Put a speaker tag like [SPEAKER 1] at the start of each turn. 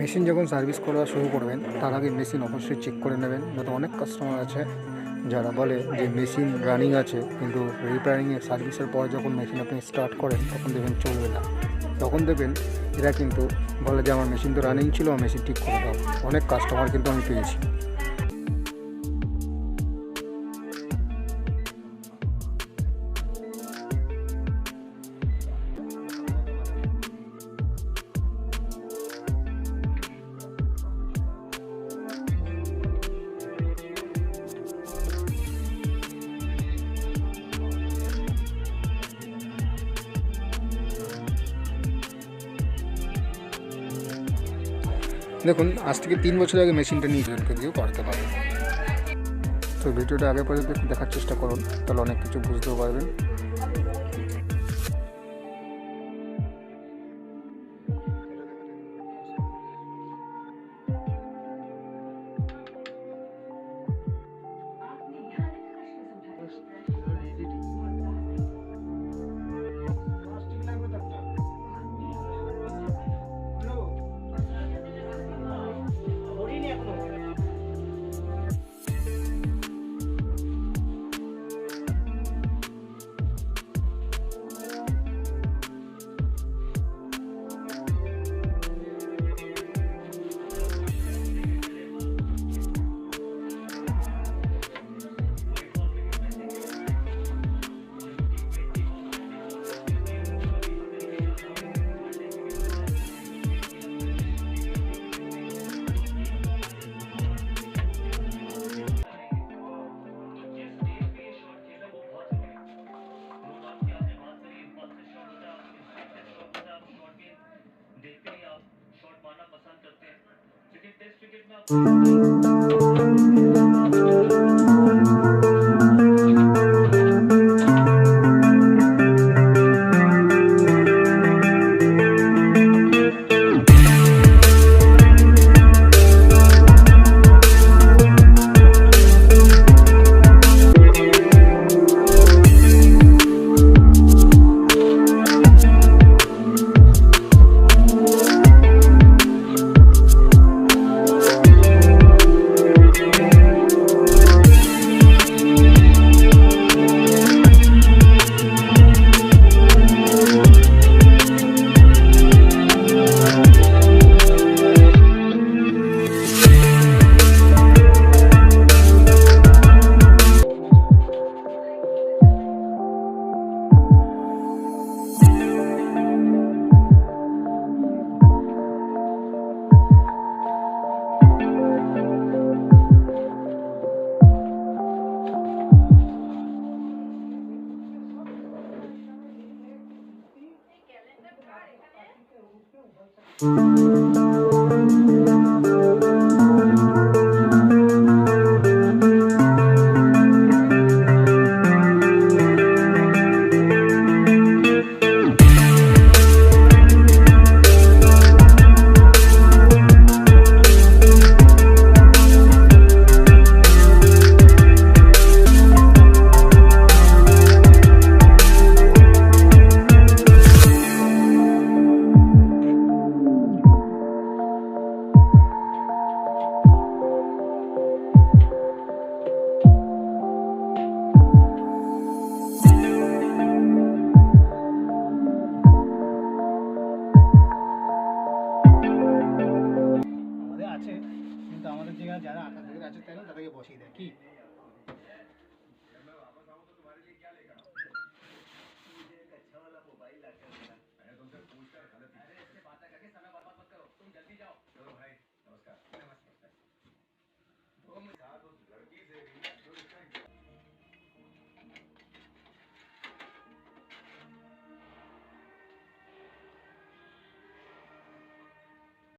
[SPEAKER 1] Machine যখন service করা শুরু করবেন তার আগে মেশিন অবশ্যই চেক করে নেবেন। নয়তো অনেক কাস্টমার আছে যারা বলে যে মেশিন রানিং আছে, কিন্তু রিপেয়ারিংয়ের সার্ভিসের পর যখন মেশিন আপনি স্টার্ট করেন তখন দেখবেন চলবে না। তখন দেখবেন এরা কিন্তু বলে যে আমার মেশিন তো রানিং ছিল, মেশিন ঠিক করে দাও। অনেক কাস্টমার কিন্তু আমি পেয়েছি। দেখুন, আজ থেকে 3 বছর আগে মেশিনটা নিজেকে দিয়েও করাতে পারেন। তো ভিডিওটা আগে পর্যন্ত একটু দেখার চেষ্টা করুন, তাহলে অনেক কিছু বুঝতেও পারবেন।
[SPEAKER 2] আমাদের আছে, কিন্তু আমাদের জায়গায় যারা আটা ধরে আছে তাদেরকে বসিয়ে দেয় কি